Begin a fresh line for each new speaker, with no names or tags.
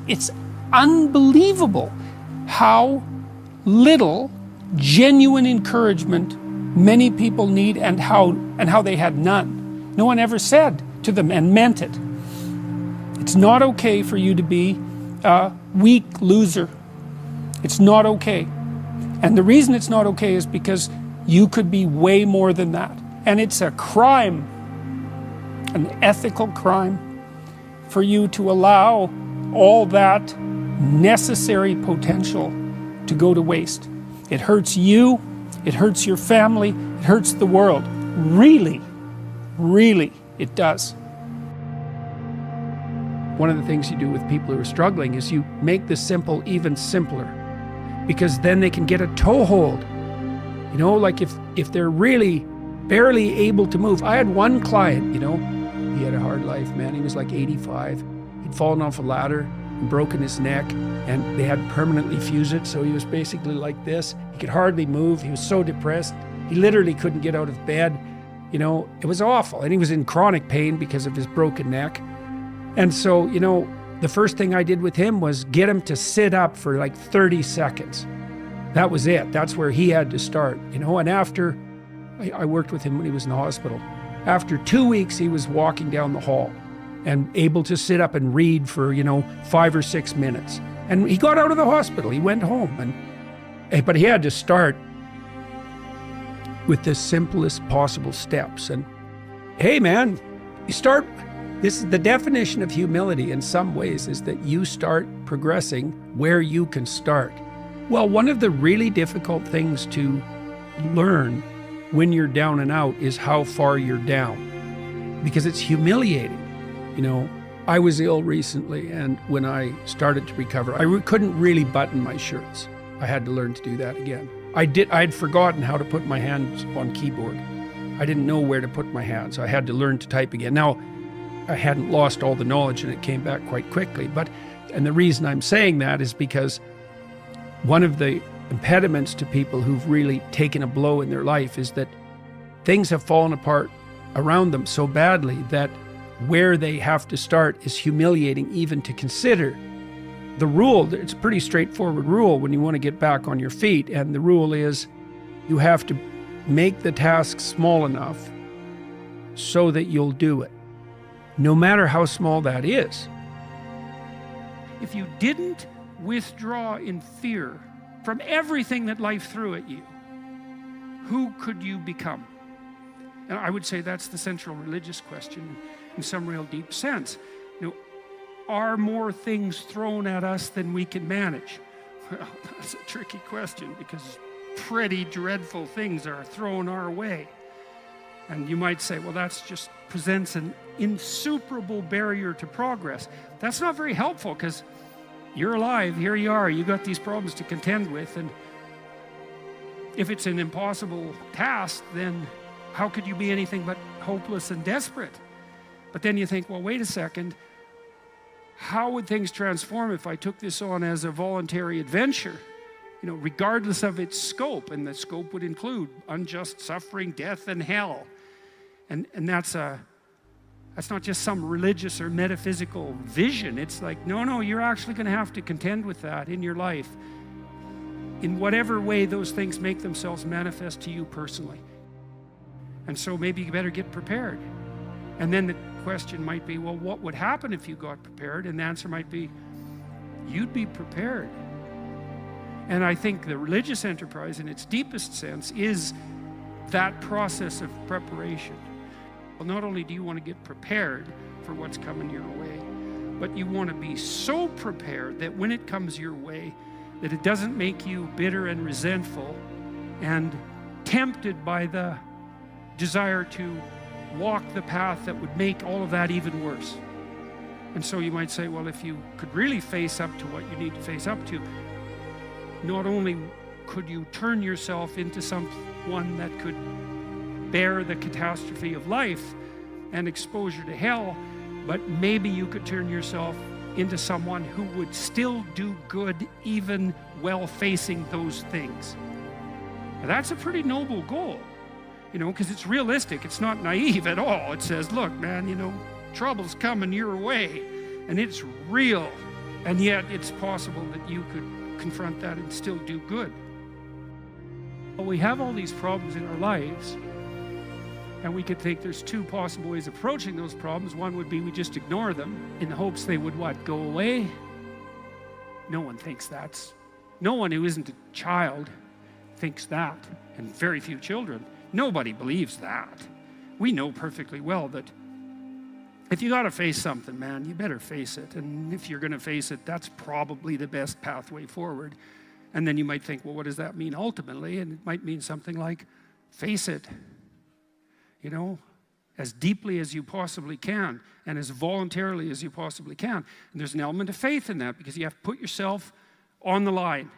it's unbelievable how little genuine encouragement many people need, and how they had none. No one ever said to them and meant it. It's not okay for you to be a weak loser. It's not okay. And the reason it's not okay is because you could be way more than that. And it's a crime, an ethical crime, for you to allow all that necessary potential to go to waste. It hurts you, it hurts your family, it hurts the world. Really, really, it does. One of the things you do with people who are struggling is you make the simple even simpler, because then they can get a toehold. You know, like if they're really barely able to move. I had one client, you know, he had a hard life, man. He was like 85. He'd fallen off a ladder and broken his neck, and they had permanently fused it, so he was basically like this. He could hardly move. He was so depressed. He literally couldn't get out of bed. You know, it was awful. And he was in chronic pain because of his broken neck. And so, you know, the first thing I did with him was get him to sit up for like 30 seconds. That was it. That's where he had to start, you know. And after, I worked with him when he was in the hospital. After 2 weeks, he was walking down the hall and able to sit up and read for, you know, 5 or 6 minutes. And he got out of the hospital. He went home. But he had to start with the simplest possible steps. And hey, man, you start. This is the definition of humility in some ways, is that you start progressing where you can start. Well, one of the really difficult things to learn when you're down and out is how far you're down, because it's humiliating. You know, I was ill recently, and when I started to recover, I couldn't really button my shirts. I had to learn to do that again. I'd forgotten how to put my hands on keyboard. I didn't know where to put my hands. I had to learn to type again. Now, I hadn't lost all the knowledge, and it came back quite quickly. And the reason I'm saying that is because one of the impediments to people who've really taken a blow in their life is that things have fallen apart around them so badly that where they have to start is humiliating even to consider. The rule, it's a pretty straightforward rule when you want to get back on your feet, and the rule is you have to make the task small enough so that you'll do it, no matter how small that is. If you didn't withdraw in fear from everything that life threw at you, who could you become? And I would say that's the central religious question in some real deep sense. You know, are more things thrown at us than we can manage? Well, that's a tricky question, because pretty dreadful things are thrown our way. And you might say, well, that's just presents an insuperable barrier to progress. That's not very helpful, because you're alive, here you are, you got these problems to contend with, and if it's an impossible task, then how could you be anything but hopeless and desperate? But then you think, well, wait a second, how would things transform if I took this on as a voluntary adventure? You know, regardless of its scope, and the scope would include unjust suffering, death, and hell. And that's not just some religious or metaphysical vision. It's like, no, you're actually going to have to contend with that in your life, in whatever way those things make themselves manifest to you personally. And so maybe you better get prepared. And then the question might be, well, what would happen if you got prepared? And the answer might be, you'd be prepared. And I think the religious enterprise in its deepest sense is that process of preparation. Well, not only do you want to get prepared for what's coming your way, but you want to be so prepared that when it comes your way, that it doesn't make you bitter and resentful and tempted by the desire to walk the path that would make all of that even worse. And so you might say, well, if you could really face up to what you need to face up to, not only could you turn yourself into someone that could bear the catastrophe of life and exposure to hell, but maybe you could turn yourself into someone who would still do good even while facing those things. Now, that's a pretty noble goal, you know, because it's realistic. It's not naive at all. It says, look, man, you know, trouble's coming your way, and it's real. And yet it's possible that you could confront that and still do good. Well, we have all these problems in our lives, and we could think there's two possible ways of approaching those problems. One would be we just ignore them in the hopes they would what? Go away? No one thinks that's. No one who isn't a child thinks that, and very few children. Nobody believes that. We know perfectly well that if you got to face something, man, you better face it. And if you're going to face it, that's probably the best pathway forward. And then you might think, well, what does that mean ultimately? And it might mean something like, face it, you know, as deeply as you possibly can and as voluntarily as you possibly can. And there's an element of faith in that because you have to put yourself on the line.